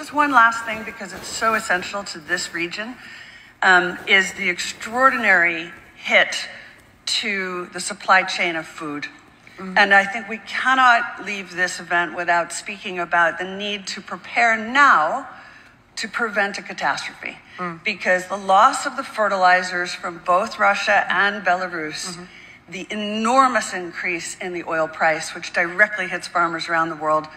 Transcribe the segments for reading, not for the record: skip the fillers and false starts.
Just one last thing, because it's so essential to this region, is the extraordinary hit to the supply chain of food. And I think we cannot leave this event without speaking about the need to prepare now to prevent a catastrophe. Because the loss of the fertilizers from both Russia and Belarus, the enormous increase in the oil price, which directly hits farmers around the world,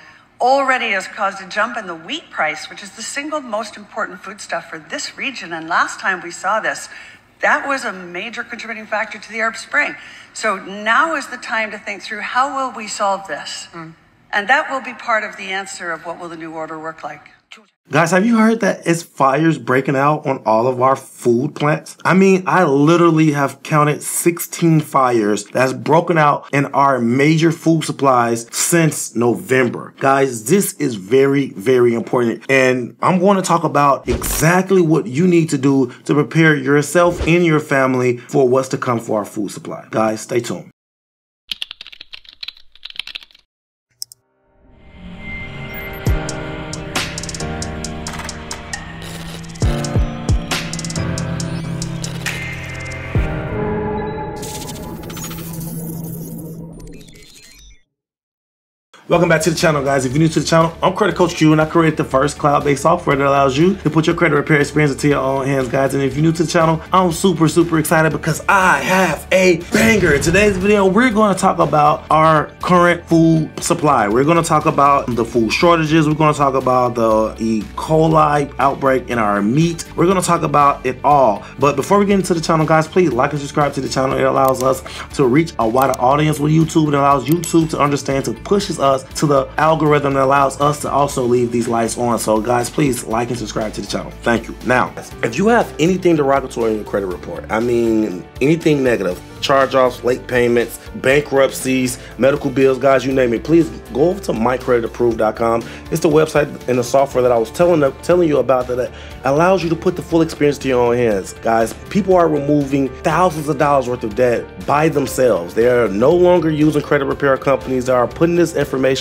already has caused a jump in the wheat price, which is the single most important foodstuff for this region. And last time we saw this, that was a major contributing factor to the Arab Spring. So now is the time to think through, how will we solve this? And that will be part of the answer of what will the new order work like. Guys, have you heard that it's fires breaking out on all of our food plants? I mean, I literally have counted 16 fires that's broken out in our major food supplies since November. Guys, this is very, very important. And I'm going to talk about exactly what you need to do to prepare yourself and your family for what's to come for our food supply. Guys, stay tuned. Welcome back to the channel, guys. If you're new to the channel, I'm Credit Coach Q, and I created the first cloud-based software that allows you to put your credit repair experience into your own hands, guys. And if you're new to the channel, I'm super excited because I have a banger. In today's video, we're going to talk about our current food supply. We're going to talk about the food shortages. We're going to talk about the E. coli outbreak in our meat. We're going to talk about it all. But before we get into the channel, guys, please like and subscribe to the channel. It allows us to reach a wider audience with YouTube. It allows YouTube to understand, to pushes us to the algorithm that allows us to also leave these lights on. So guys, please like and subscribe to the channel. Thank you. Now, if you have anything derogatory in your credit report, I mean anything negative, charge-offs, late payments, bankruptcies, medical bills, guys, you name it, please go over to mycreditapproved.com. It's the website and the software that I was telling you about that allows you to put the full experience to your own hands. Guys, people are removing thousands of dollars worth of debt by themselves. They are no longer using credit repair companies. They are putting this information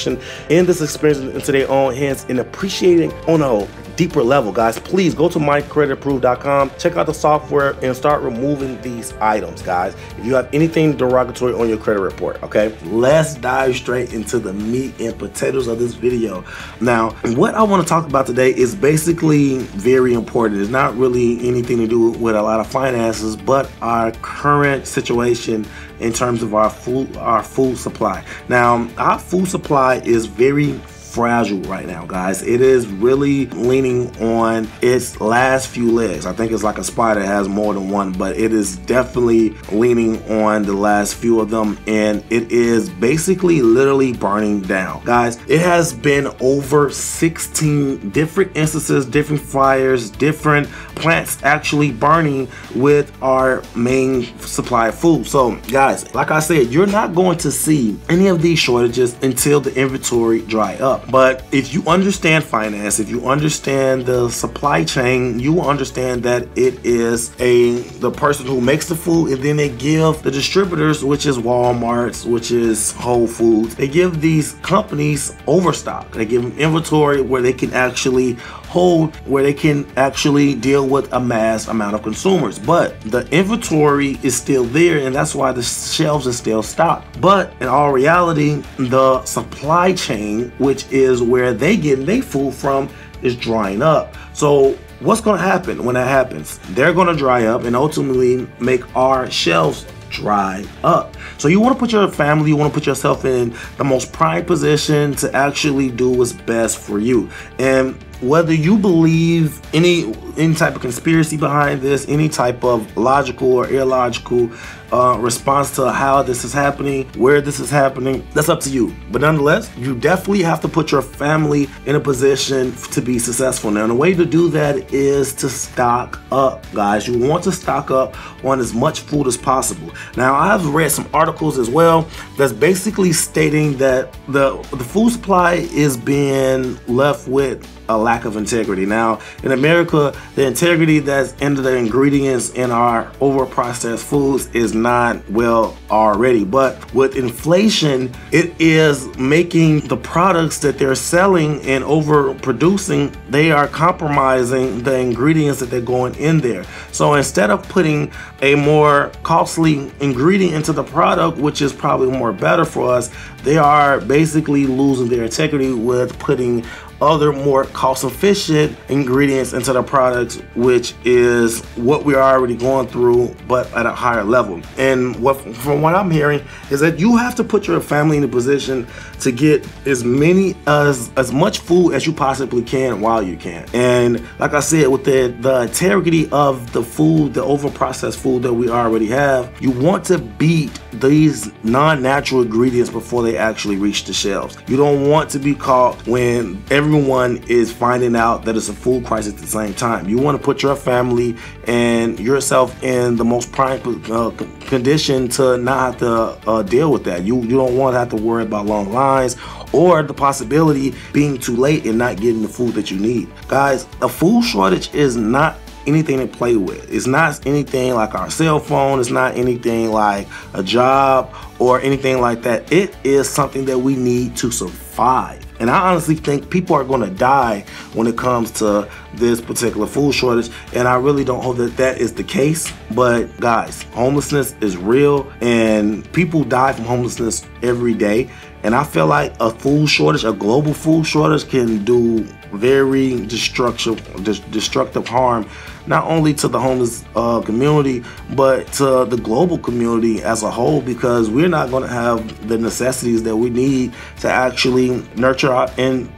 and this experience into their own hands and appreciating on a deeper level. Guys, please go to mycreditapproved.com, check out the software, and start removing these items, guys. If you have anything derogatory on your credit report, okay? Let's dive straight into the meat and potatoes of this video. Now, what I want to talk about today is basically very important. It's not really anything to do with a lot of finances, but our current situation in terms of our food supply. Now, our food supply is very fragile right now, guys. It is really leaning on its last few legs. I think it's like a spider, it has more than one, but it is definitely leaning on the last few of them, and it is basically literally burning down. Guys, it has been over 16 different instances, different fires, different plants actually burning with our main supply of food. So guys, like I said, you're not going to see any of these shortages until the inventory dry up. But if you understand finance, if you understand the supply chain, you will understand that it is the person who makes the food, and then they give the distributors, which is Walmart, which is Whole Foods, they give these companies overstock. They give them inventory where they can actually hold, where they can actually deal with a mass amount of consumers. But the inventory is still there, and that's why the shelves are still stocked. But in all reality, the supply chain, which is where they get their food from, is drying up. So what's going to happen when that happens? They're going to dry up and ultimately make our shelves dry up. So you want to put your family, you want to put yourself in the most prime position to actually do what's best for you. And whether you believe any type of conspiracy behind this, any type of logical or illogical response to how this is happening, where this is happening, that's up to you. But nonetheless, you definitely have to put your family in a position to be successful. Now, the way to do that is to stock up, guys. You want to stock up on as much food as possible. Now, I've read some articles as well that's basically stating that the food supply is being left with a lack of integrity. Now, in America, the integrity that's in the ingredients in our over-processed foods is not well already. But with inflation, it is making the products that they're selling and overproducing, they are compromising the ingredients that they're going in there. So instead of putting a more costly ingredient into the product, which is probably more better for us, they are basically losing their integrity with putting other more cost-efficient ingredients into the products, which is what we're already going through, but at a higher level. And from what I'm hearing is that you have to put your family in a position to get as much food as you possibly can while you can. And like I said, with the integrity of the food, the over-processed food that we already have, you want to beat these non-natural ingredients before they actually reach the shelves. You don't want to be caught when everyone is finding out that it's a food crisis at the same time. You want to put your family and yourself in the most prime condition to not have to deal with that. You don't want to have to worry about long lines or the possibility being too late and not getting the food that you need. Guys, a food shortage is not anything to play with. It's not anything like our cell phone. It's not anything like a job or anything like that. It is something that we need to survive. And I honestly think people are going to die when it comes to this particular food shortage. And I really don't hope that that is the case. But guys, homelessness is real and people die from homelessness every day. And I feel like a food shortage, a global food shortage, can do very destructive harm, not only to the homeless community, but to the global community as a whole, because we're not going to have the necessities that we need to actually nurture and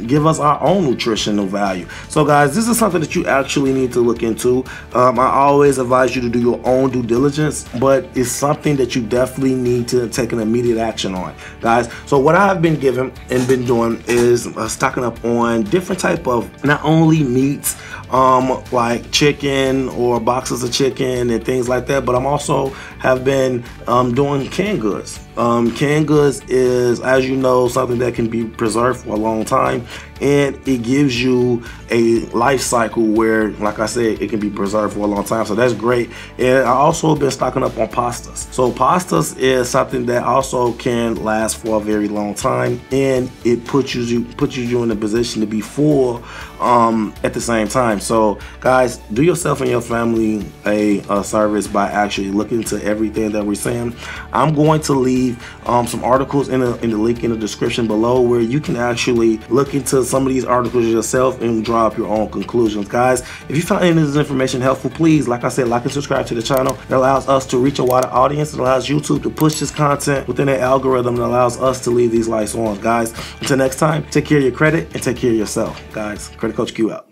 give us our own nutritional value. So guys, this is something that you actually need to look into. I always advise you to do your own due diligence, but it's something that you definitely need to take an immediate action on, guys. So what I've been given and been doing is stocking up on different type of not only meats, like chicken or boxes of chicken and things like that, but I'm also have been doing canned goods. Canned goods is, as you know, something that can be preserved for a long time, and it gives you a life cycle where, like I said, it can be preserved for a long time. So that's great. And I also been stocking up on pastas. So pastas is something that also can last for a very long time, and it puts you in a position to be full at the same time. So guys, do yourself and your family a service by actually looking into everything that we're saying. I'm going to leave some articles in the link in the description below where you can actually look into some of these articles yourself and draw up your own conclusions. Guys, if you found any of this information helpful, please, like I said, like and subscribe to the channel. It allows us to reach a wider audience. It allows YouTube to push this content within the algorithm that allows us to leave these lights on. Guys, until next time, take care of your credit and take care of yourself. Guys, Credit Coach Q out.